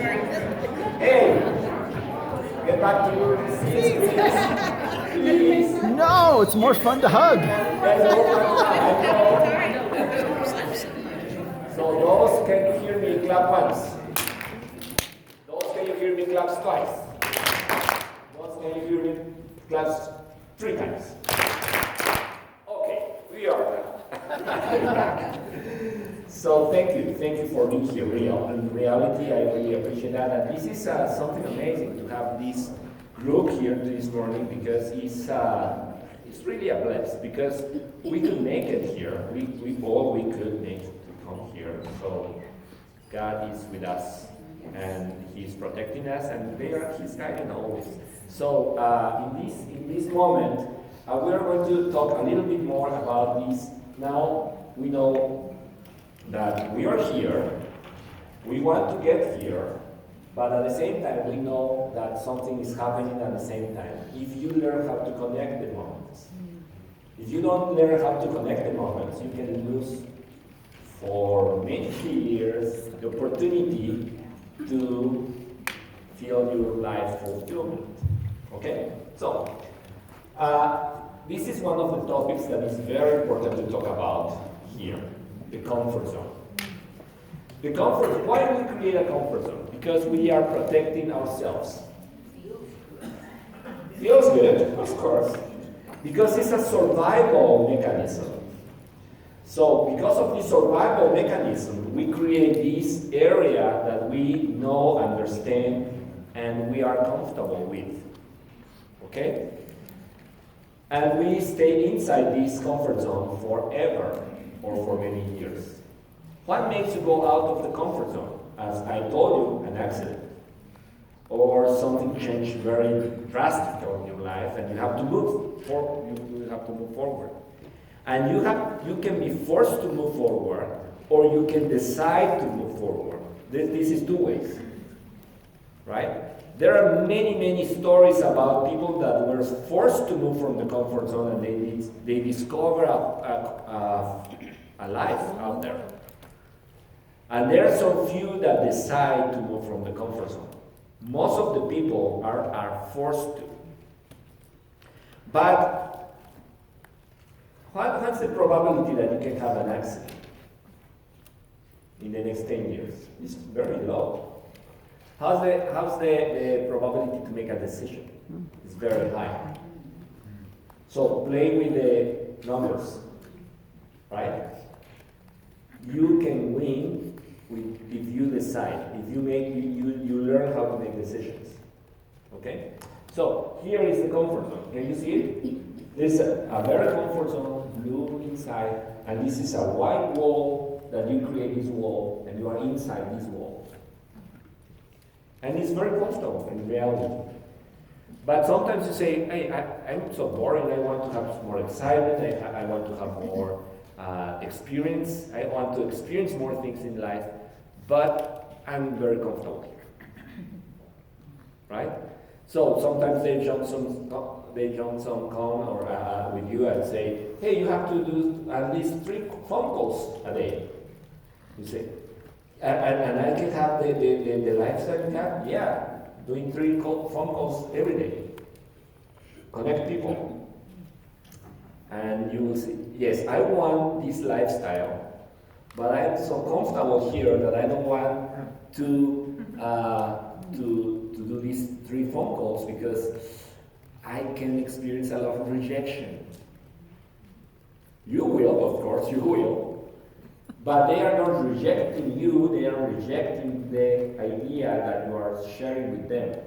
Hey, get back to your seats, please. Please. No, it's more fun to hug. So those, can you hear me clap once? Those, can you hear me clap twice? Those, can you hear me clap 3 times? Okay, we are now. So thank you for being here. In reality, I really appreciate that. And this is something amazing to have this group here this morning, because it's really a bless, because we could make it here. We could make it to come here. So God is with us, and He's protecting us, and He's guiding always. So in this moment, we are going to talk a little bit more about this. Now we know that we are here, we want to get here, but at the same time we know that something is happening at the same time. If you learn how to connect the moments. If you don't learn how to connect the moments, you can lose for many years the opportunity to feel your life fulfillment. Okay? So, this is one of the topics that is very important to talk about here. The comfort zone. Why do we create a comfort zone? Because we are protecting ourselves. Feels good, of course. Because it's a survival mechanism. So because of this survival mechanism, we create this area that we know, understand, and we are comfortable with. Okay? And we stay inside this comfort zone forever, or for many years. What makes you go out of the comfort zone? As I told you, an accident. Or something changed very drastic in your life, and you have to move you have to move forward. And you can be forced to move forward, or you can decide to move forward. This is 2 ways. Right? There are many stories about people that were forced to move from the comfort zone, and they discover a life out there. And there are so few that decide to move from the comfort zone. Most of the people are forced to. But what's the probability that you can have an accident in the next 10 years? It's very low. How's the probability to make a decision? It's very high. So play with the numbers, right? You can win if you decide, if you learn how to make decisions. Okay? So here is the comfort zone. Can you see it? There's a very comfort zone, blue inside, and this is a white wall that you create this wall, and you are inside this wall. And it's very comfortable in reality. But sometimes you say, hey, I'm so boring, I want to have more excitement, I want to have more experience, I want to experience more things in life, but I'm very comfortable here. Right? So sometimes Dave Johnson come or with you and say, hey, you have to do at least 3 phone calls a day. You say, and I can have the lifestyle you have? Yeah, doing 3 phone calls every day. Connect people. And you will see, yes, I want this lifestyle, but I am so comfortable here that I don't want to do these 3 phone calls because I can experience a lot of rejection. You will, of course, you will. But they are not rejecting you, they are rejecting the idea that you are sharing with them.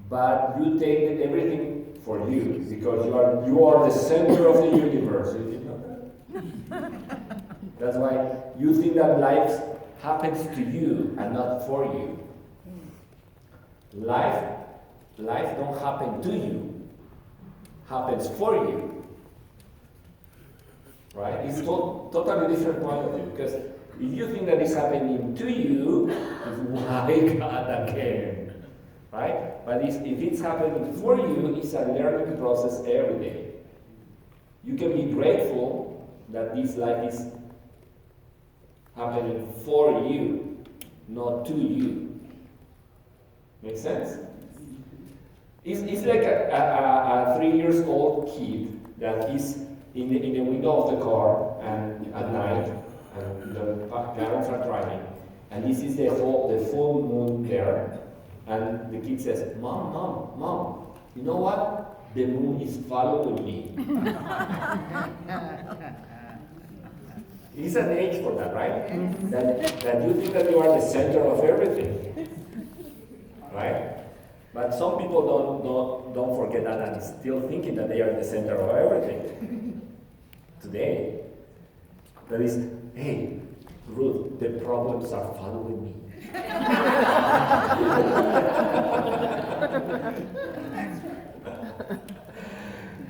But you take everything for you because you are the center of the universe. Did you know that? That's why you think that life happens to you and not for you. Life don't happen to you, happens for you. Right? It's totally different point of view, because if you think that it's happening to you, why God again? Right? But if it's happening for you, it's a learning process every day. You can be grateful that this life is happening for you, not to you. Makes sense? It's like a 3-year-old kid that is in the window of the car and at night, and the parents are driving, and this is the full moon there, and the kid says, Mom, you know what? The moon is following me. It's an age for that, right? That you think that you are the center of everything, right? But some people don't forget that and still thinking that they are the center of everything. Today, that is, hey, Ruth, the problems are following me.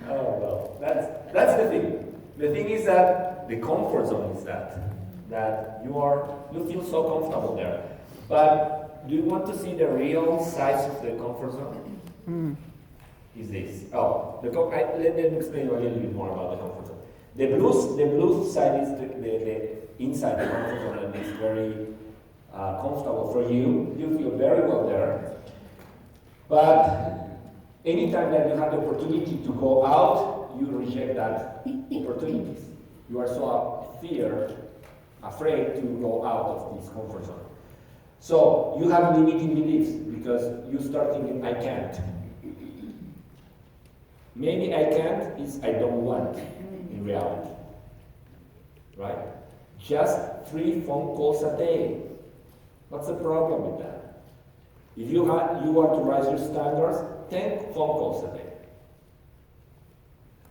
Oh well, that's the thing. The thing is that the comfort zone is that you feel so comfortable there. But do you want to see the real size of the comfort zone? Is this? Oh, let me explain a little bit more about the comfort zone. The blue side is the inside the comfort zone, and it's very comfortable for you. You feel very well there. But anytime that you have the opportunity to go out, you reject that opportunities. You are so afraid to go out of this comfort zone. So you have limiting beliefs because you start thinking, I can't. Maybe I can't is I don't want in reality. Right? Just 3 phone calls a day. What's the problem with that? If you want to raise your standards, 10 phone calls a day.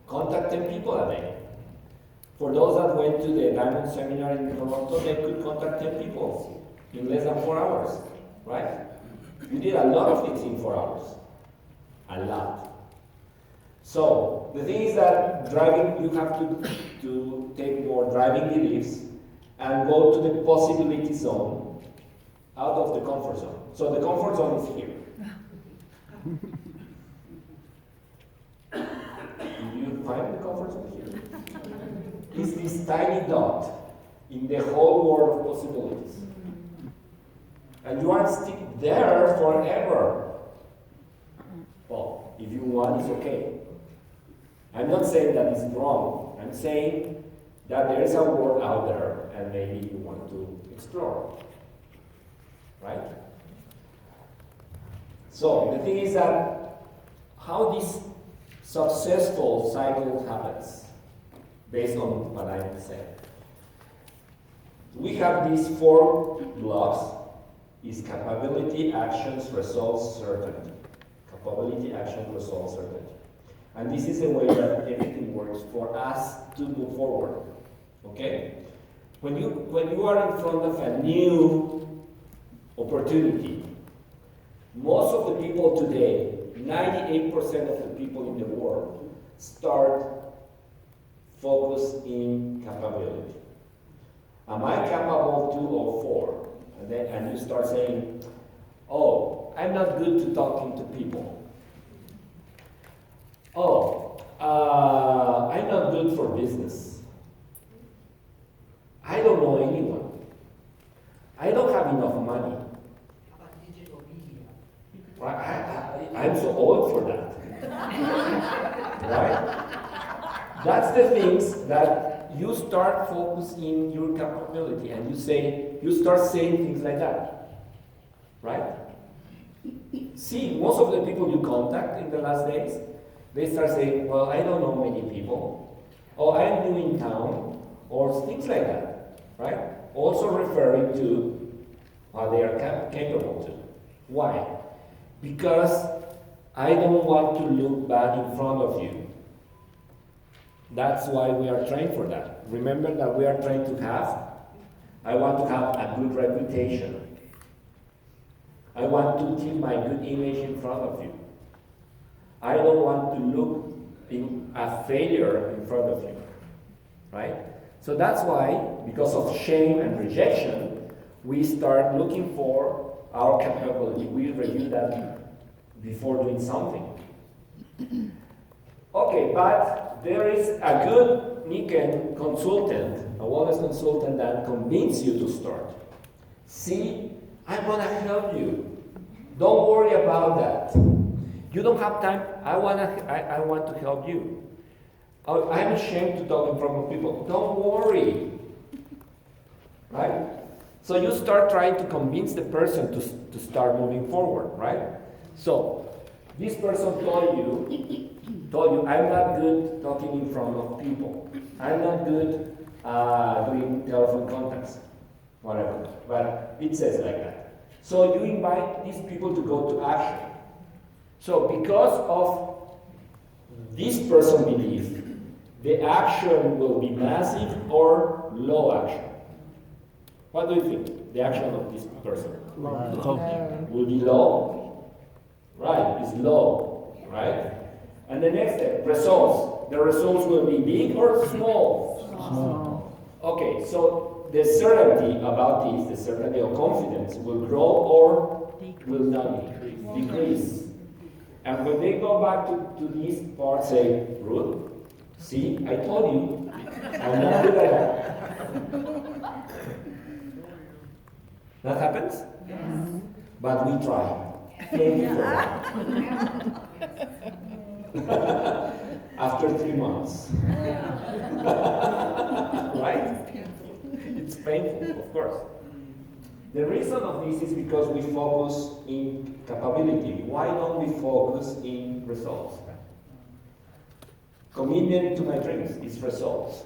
Contact 10 people a day. For those that went to the Diamond Seminar in Toronto, they could contact 10 people in less than 4 hours, right? You did a lot of things in 4 hours. A lot. So, the thing is that driving, you have to take more driving beliefs and go to the possibility zone out of the comfort zone. So the comfort zone is here. Do you find the comfort zone here? It's this tiny dot in the whole world of possibilities. And you aren't stick there forever. Well, if you want, it's okay. I'm not saying that it's wrong. I'm saying that there is a world out there and maybe you want to explore. Right? So, the thing is that how this successful cycle happens, based on what I'm saying. We have these 4 blocks, is capability, actions, results, certainty. Capability, action, results, certainty. And this is the way that everything works for us to move forward. Okay? When you are in front of a new opportunity, most of the people today, 98% of the people in the world, start focus in capability. Am I capable 2 or 4? And you start saying, oh, I'm not good to talking to people. Oh, I'm not good for business. I don't know anyone. I don't have enough money. I'm so old for that. Right? That's the things that you start focusing your capability and you start saying things like that. Right? See, most of the people you contact in the last days, they start saying, well, I don't know many people, or I'm new in town, or things like that. Right? Also referring to what they are capable to. Why? Because I don't want to look bad in front of you. That's why we are trained for that. Remember that we are trained to I want to have a good reputation. I want to keep my good image in front of you. I don't want to look in a failure in front of you. Right? So that's why, because of shame and rejection, we start looking for our capability. We review that before doing something. Okay, but there is a good Nikken consultant, a wellness consultant that convinces you to start. See, I want to help you. Don't worry about that. You don't have time. I want to help you. I'm ashamed to talk in front of people. Don't worry. Right? So you start trying to convince the person to start moving forward, right? So this person told you, I'm not good talking in front of people. I'm not good doing telephone contacts, whatever. But it says like that. So you invite these people to go to action. So because of this person belief, the action will be massive or low action. What do you think? The action of this person? Low. Will be low? Right, it's low, right? And the next step, results. The results will be big or small? Small. Okay, so the certainty about this, the certainty of confidence, will grow or will not decrease. And when they go back to this part, say, Ruth, see, I told you, I'm not good at that. That happens? Yes. But we try. Thank you for that. After 3 months. Right? It's painful, of course. The reason of this is because we focus in capability. Why don't we focus in results? Commitment to my dreams is results.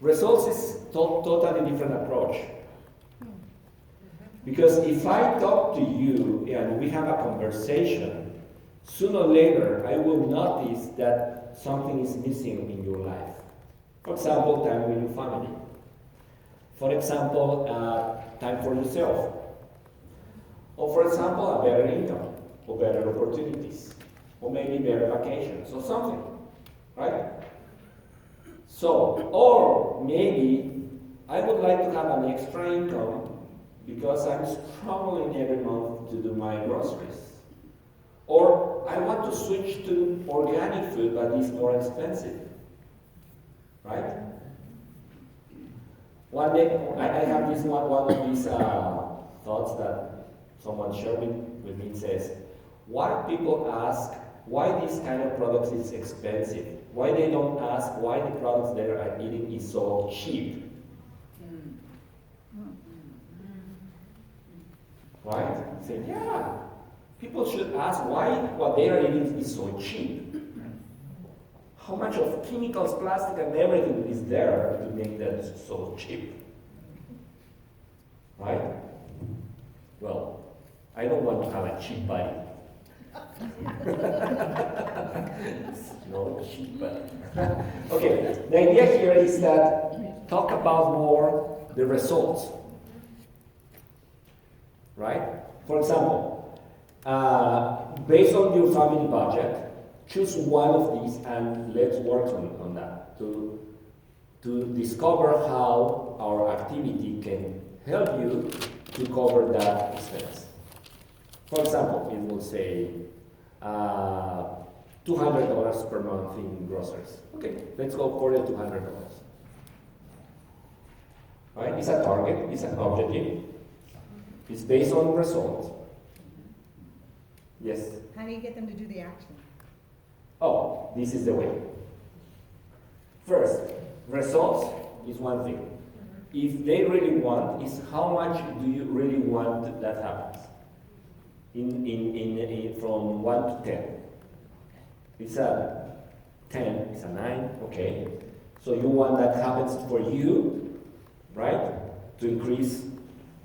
Results is totally different approach. Because if I talk to you and we have a conversation, sooner or later I will notice that something is missing in your life. For example, time with your family. For example, time for yourself. Or for example, a better income, or better opportunities, or maybe better vacations, or something, right? So, or maybe I would like to have an extra income because I'm struggling every month to do my groceries. Or I want to switch to organic food, but it's more expensive, right? One day, I have this one of these thoughts that someone shared with me. It says, why people ask why this kind of products is expensive? Why they don't ask why the products they are eating is so cheap? Right? Say, yeah, people should ask why what they are eating is so cheap. How much of chemicals, plastic, and everything is there to make that so cheap? Right? Well, I don't want to have a cheap body. No cheap body. Okay, the idea here is that talk about more the results. Right? For example, based on your family budget, choose one of these and let's work on that to discover how our activity can help you to cover that expense. For example, it will say $200 per month in groceries. Okay, let's go for the $200. Right? It's a target, it's an objective. It's based on results. Yes? How do you get them to do the action? Oh, this is the way. First, results is one thing. If they really want, is how much do you really want that happens? From 1 to 10. It's a 10, it's a 9, okay. So you want that happens for you, right? To increase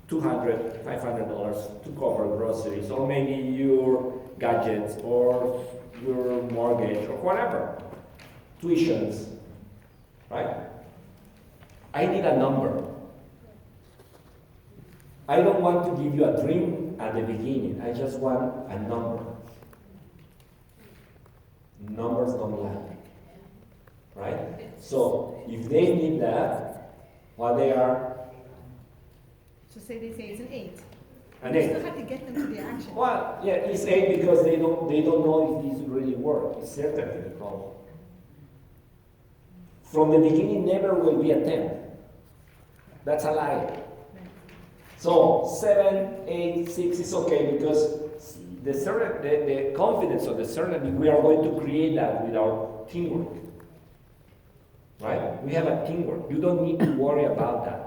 $200, $500 to cover groceries, or maybe your gadgets, or your mortgage, or whatever. Tuitions, right? I need a number. I don't want to give you a dream at the beginning. I just want a number. Numbers don't lie. Right? So, if they need that, what they are? So say they say it's an 8. An You 8. still have to get them to the action. Well, yeah, it's 8 because they don't know if these really work. It's certainly the problem. From the beginning, never will be a 10. That's a lie. So 7, 8, 6 is okay because the confidence or the certainty, we are going to create that with our teamwork. Right? We have a teamwork. You don't need to worry about that.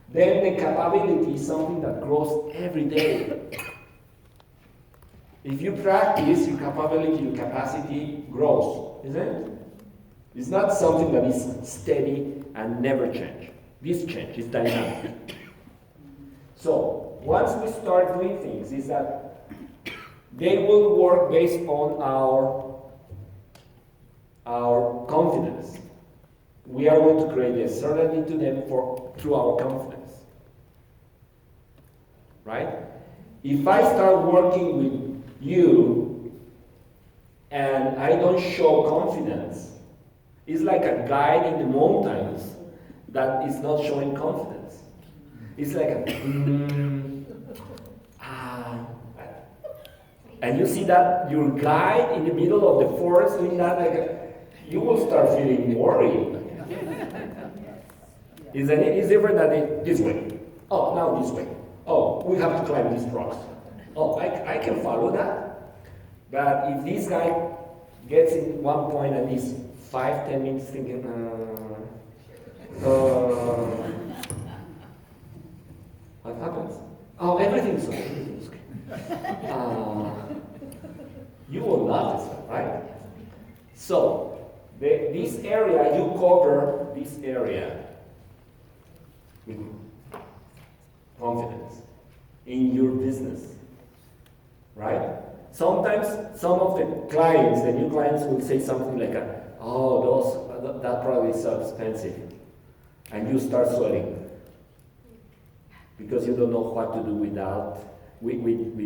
Then the capability is something that grows every day. If you practice, your capability, your capacity grows, isn't it? It's not something that is steady and never change. This change is dynamic. So once we start doing things, is that they will work based on our confidence. We are going to create a certainty to them through our confidence. Right? If I start working with you and I don't show confidence, it's like a guide in the mountains that is not showing confidence. It's like a and you see that your guide in the middle of the forest doing that, you will start feeling worried. Isn't it? It's different than this way. Oh, now this way. Oh, we have to climb these rocks. Oh, I can follow that. But if this guy gets in one point and he's 5-10 minutes thinking, what happens? Oh, everything's okay. Everything's okay. You will notice that, right? So, this area, you cover this area with confidence in your business, right? Sometimes some of the clients, the new clients, will say something like, "Oh, that product is so expensive," and you start sweating because you don't know what to do with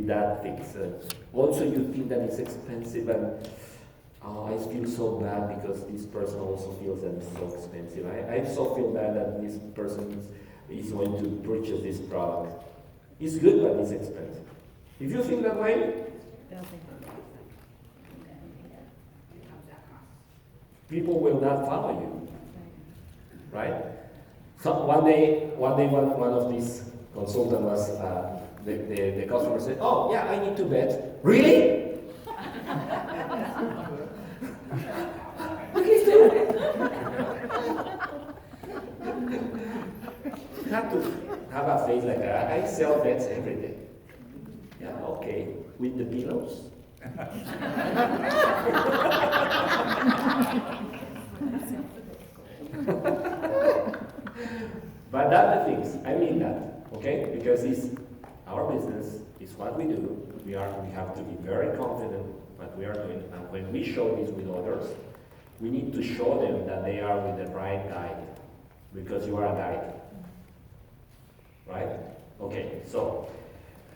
that thing. So also, you think that it's expensive, and I feel so bad because this person also feels that it's so expensive. I so feel bad that this person is going to purchase this product. It's good, but it's expensive. If you think that way, people will not follow you, right? So one day, one of these consultants was the customer said, "Oh yeah, I need to bet." Really? You have to have a face like that. I sell bets every day. Yeah, okay. With the pillows. But that's the things. I mean that, okay? Because it's our business, it's what we do. We have to be very confident what we are doing. And when we show this with others, we need to show them that they are with the right guide. Because you are a guide. Right? Okay, so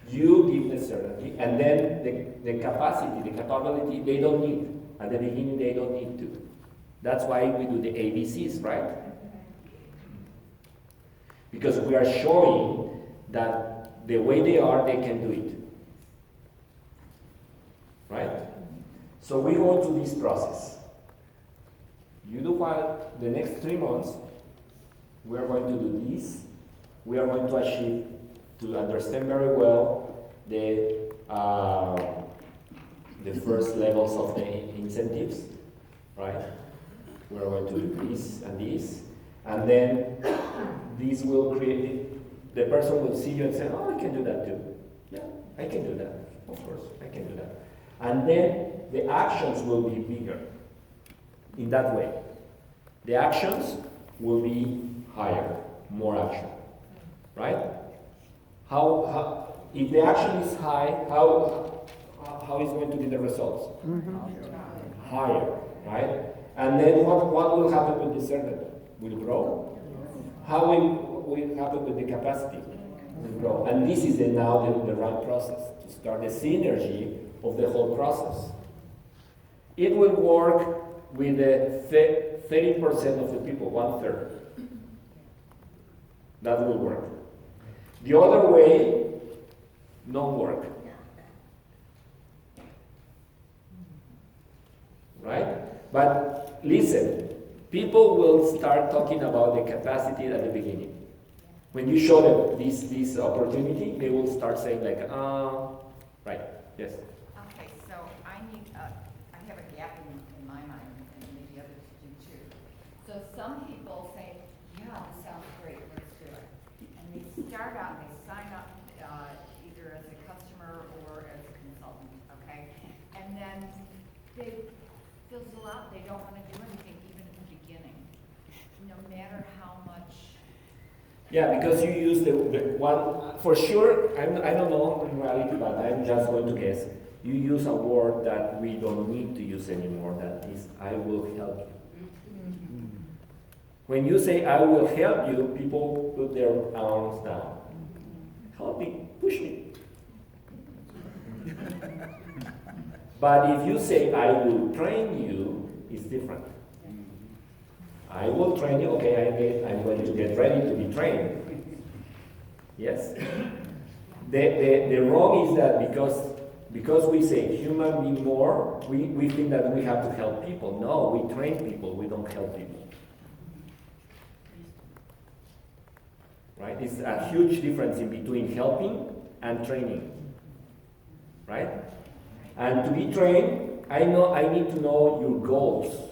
you give the certainty, and then the capacity, the capability, they don't need. At the beginning, they don't need to. That's why we do the ABCs, right? Because we are showing that the way they are, they can do it. Right? So we go through this process. You do what the next 3 months, we are going to do this. We are going to achieve, to understand very well the first levels of the incentives, right? We are going to do this and this, and then this will create, the person will see you and say, "Oh, I can do that too." Yeah, I can do that. Of course, I can do that. And then the actions will be bigger in that way. The actions will be higher, more action. Right? How if the action is high, how is going to be the results? Higher, right? And then what will happen with the servant? Will grow? How will happen with the capacity? Will grow. And this is now the right process to start the synergy of the whole process. It will work with the 30% of the people, 1/3. That will work. The other way, no work. Right? But listen, people will start talking about the capacity at the beginning. When you show them this opportunity, they will start saying like, right, yes. Okay, so I have a gap in my mind, and maybe others do too. So some people say, yeah, this sounds great, let's do it. And they start out, they sign up either as a customer or as a consultant, okay? And then they fizzle out, they don't want to do anything even in the beginning, no matter how much. Yeah, because you use the one, for sure, I don't know in reality, but I'm just going to guess. You use a word that we don't need to use anymore, that is, I will help you. When you say, I will help you, people put their arms down. Help me, push me. But if you say, I will train you, it's different. I will train you, okay, I'm going to get ready to be trained. Yes? The wrong is that because we say human be more, we think that we have to help people. No, we train people, we don't help people. Right? It's a huge difference in between helping and training. Right? And to be trained, I need to know your goals.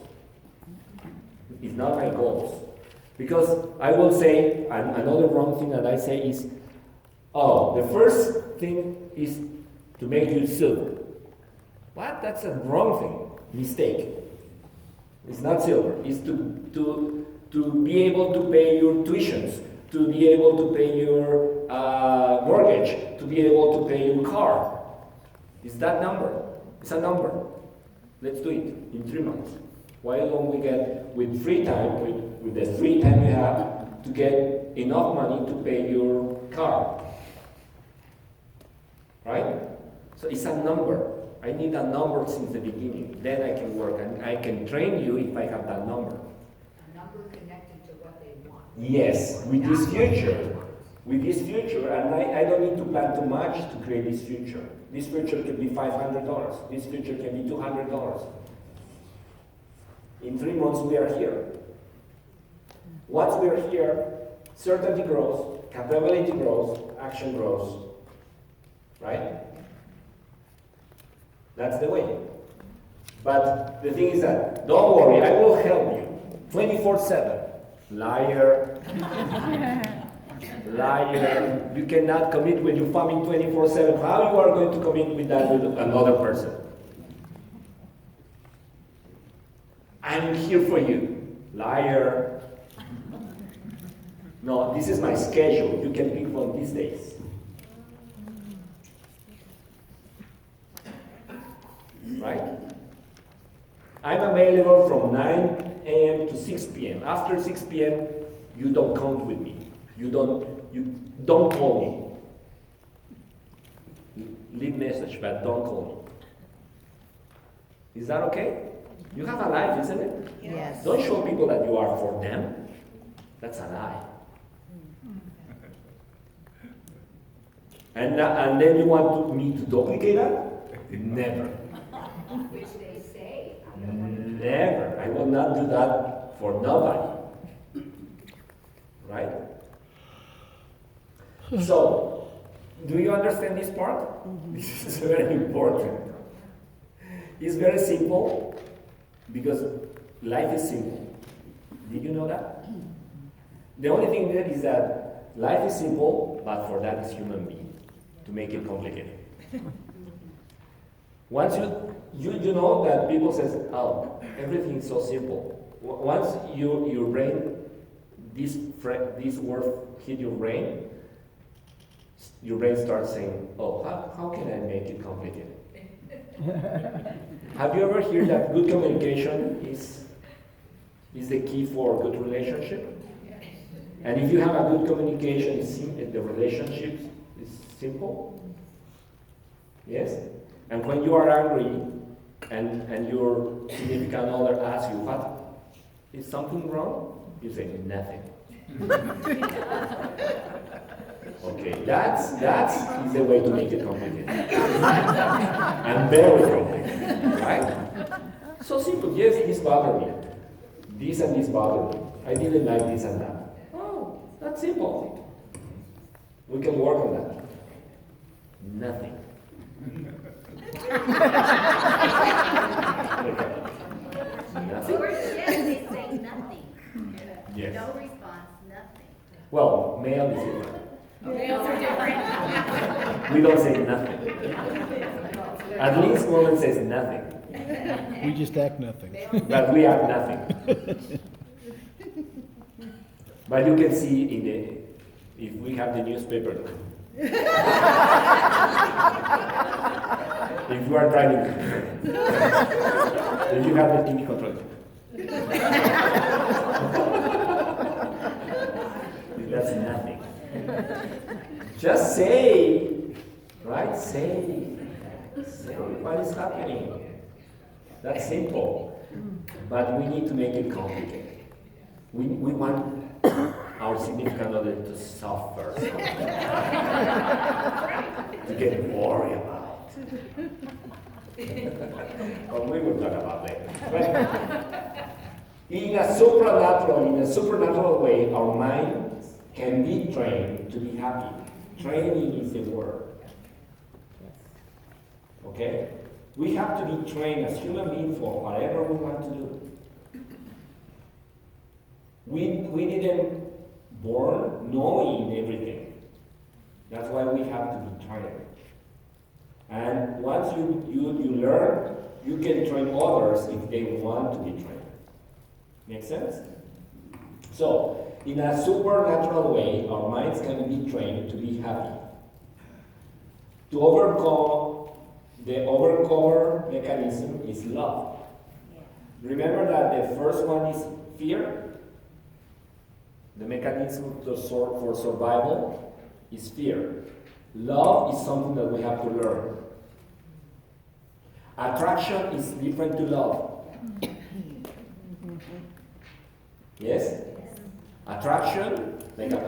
It's not my goals. Because I will say, and another wrong thing that I say is, the first thing is to make you silver. What? That's a wrong thing. Mistake. It's not silver. It's to be able to pay your tuitions, to be able to pay your mortgage, to be able to pay your car. It's that number. It's a number. Let's do it in 3 months. Why don't we get, with free time, with the free time you have, to get enough money to pay your car? Right? So it's a number. I need a number since the beginning. Then I can work, and I can train you if I have that number. A number connected to what they want. Yes, with this future. With this future, and I don't need to plan too much to create this future. This future can be $500. This future can be $200. In 3 months, we are here. Once we are here, certainty grows, capability grows, action grows. Right? That's the way. But the thing is that, don't worry, I will help you. 24/7. Liar. Liar. You cannot commit when you're farming 24/7. How you are going to commit with that with another person? I'm here for you. Liar. No, this is my schedule. You can pick one these days. Right? I'm available from 9 a.m. to 6 p.m. After 6 p.m., you don't count with me. You don't call me. Leave message, but don't call me. Is that okay? You have a life, isn't it? Yes. Don't show people that you are for them. That's a lie. And then you want me to duplicate that? Never. Which they say. Never. I will not do that for nobody. Right? So, do you understand this part? This is very important. It's very simple because life is simple. Did you know that? The only thing there is that life is simple, but for that is human being to make it complicated. Once you know that people says, oh, everything is so simple. Once your brain, this word hit your brain starts saying, oh, how can I make it complicated? Have you ever heard that good communication is the key for a good relationship? And if you have a good communication, the relationship is simple? Yes? And when you are angry and your significant other asks you, what? Is something wrong? You say, nothing. Okay, that's is the way to make it complicated. And very complicated, right? So simple, yes, this bothered me. This and this bothered me. I didn't like this and that. Oh, that's simple. We can work on that. Nothing. So we're, yes, they say nothing. Yes. No response, nothing. Well, male is different. Males are different. We don't say nothing. At least woman says nothing. We just act nothing. But we have nothing. But you can see in the, if we have the newspaper. If you are driving, then you have the TV control. That's nothing. Just say, right? Say what is happening. That's simple. But we need to make it complicated. We want our significant other to suffer, to get worried about. Well, we will talk about that. In a supernatural way, our mind can be trained to be happy. Training is the word. Okay? We have to be trained as human beings for whatever we want to do. We didn't born knowing everything. That's why we have to be trained. And once you learn, you can train others if they want to be trained. Make sense? So, in a supernatural way, our minds can be trained to be happy. To overcome, the overcomer mechanism is love. Remember that the first one is fear. The mechanism for survival is fear. Love is something that we have to learn. Attraction is different to love. Yes? Attraction, like a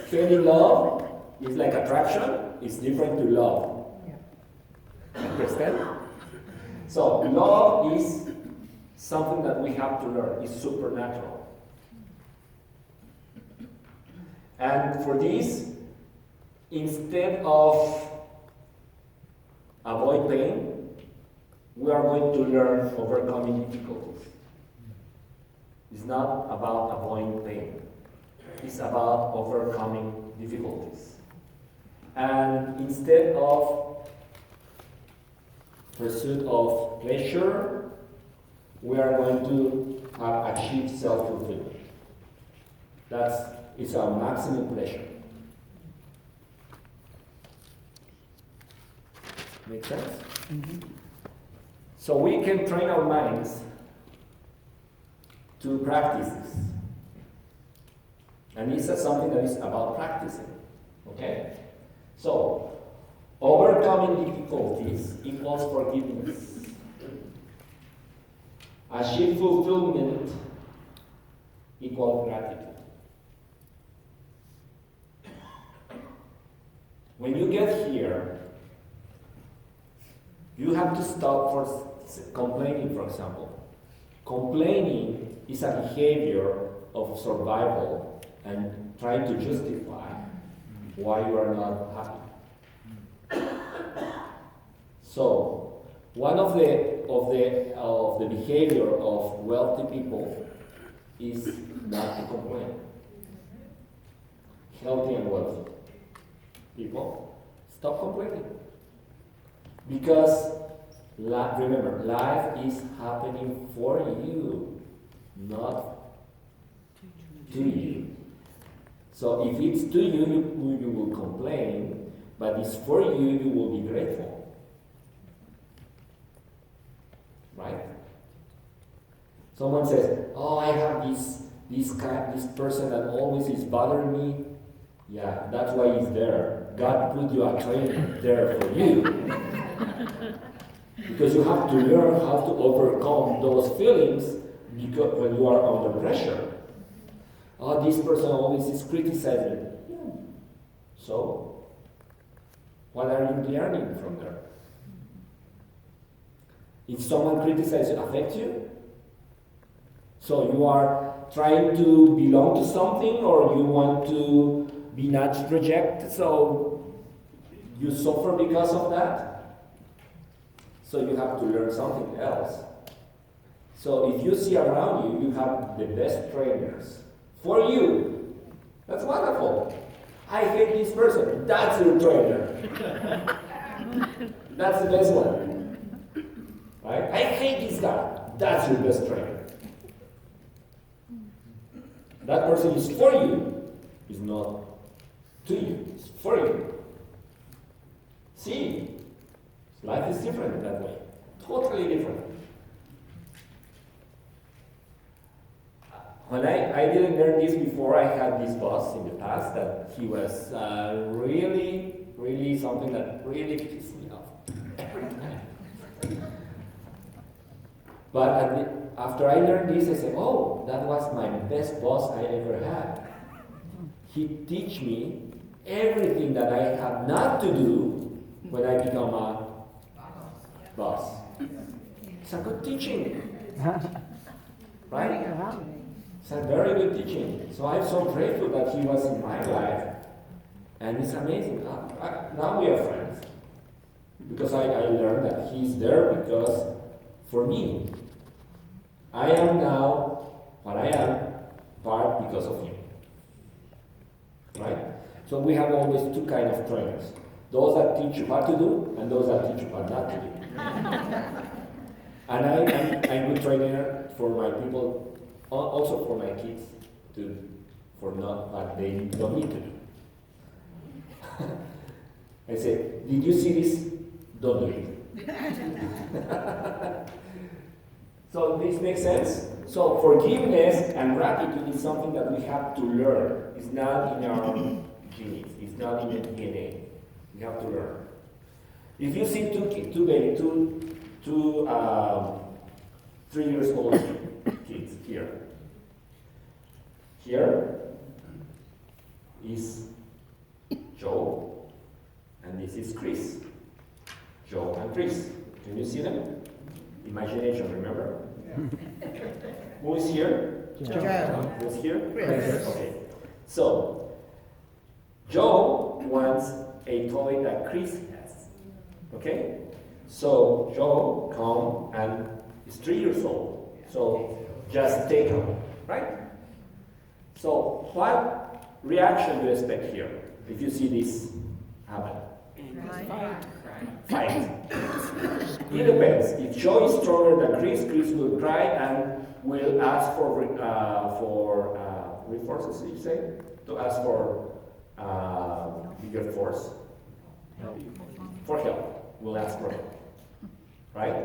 feeling love is like attraction, is different to love. Understand? So love is something that we have to learn. It's supernatural. And for this, instead of avoid pain, we are going to learn overcoming difficulties. It's not about avoiding pain. It's about overcoming difficulties. And instead of pursuit of pleasure, we are going to achieve self-fulfillment. It's our maximum pleasure. Make sense? Mm-hmm. So we can train our minds to practice this. And this is something that is about practicing. Okay? So, overcoming difficulties equals forgiveness. Achieve fulfillment equals gratitude. When you get here, you have to stop for complaining, for example. Complaining is a behavior of survival and trying to justify why you are not happy. So, one of the behavior of wealthy people is not to complain. Healthy and wealthy people, stop complaining. Because, remember, life is happening for you, not to you. So if it's to you, you will complain, but it's for you, you will be grateful. Right? Someone says, oh, I have this person that always is bothering me. Yeah, that's why he's there. God put you a trainer there for you. Because you have to learn how to overcome those feelings because when you are under pressure. Oh, this person always is criticizing. Yeah. So, what are you learning from there? If someone criticizes you, affects you? So you are trying to belong to something, or you want to be not rejected, so you suffer because of that. So you have to learn something else. So if you see around you, you have the best trainers for you. That's wonderful. I hate this person. That's your trainer. That's the best one. Right? I hate this guy. That's your best trainer. That person is for you, is not to you. It's for you. See? Life is different that way. Totally different. When I didn't learn this before, I had this boss in the past that he was really something that really pissed me off every time. But after I learned this, I said, oh, that was my best boss I ever had. He teach me everything that I have not to do when I become a boss. It's a good teaching. Right? It's a very good teaching. So I'm so grateful that he was in my life. And it's amazing. Now we are friends. Because I learned that he's there because for me, I am now what I am, part because of him. Right? So we have always two kinds of trainers. Those that teach you what to do, and those that teach you what not to do. And I'm a good trainer for my people, also for my kids, for not what they don't need to do. I say, did you see this? Don't do it. So this makes sense? So forgiveness and gratitude is something that we have to learn. It's not in our genes. It's not in the DNA. We have to learn. If you see two 3 years old kids here. Here is Joe, and this is Chris. Joe and Chris. Can you see them? Imagination, remember? Yeah. Who is here? Joe. Who is here? Chris. Okay. So, Joe wants a toy that Chris has. Okay? So, Joe come and is 3 years old. So, just take him, right? So, what reaction do you expect here if you see this happen? Fight. It depends. If Joe is stronger than Chris, Chris will cry and will ask for reinforcements, you say? To ask for bigger force. For help. Will ask for help. Right?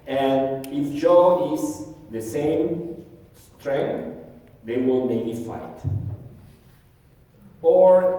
And if Joe is the same strength, they will maybe fight. Or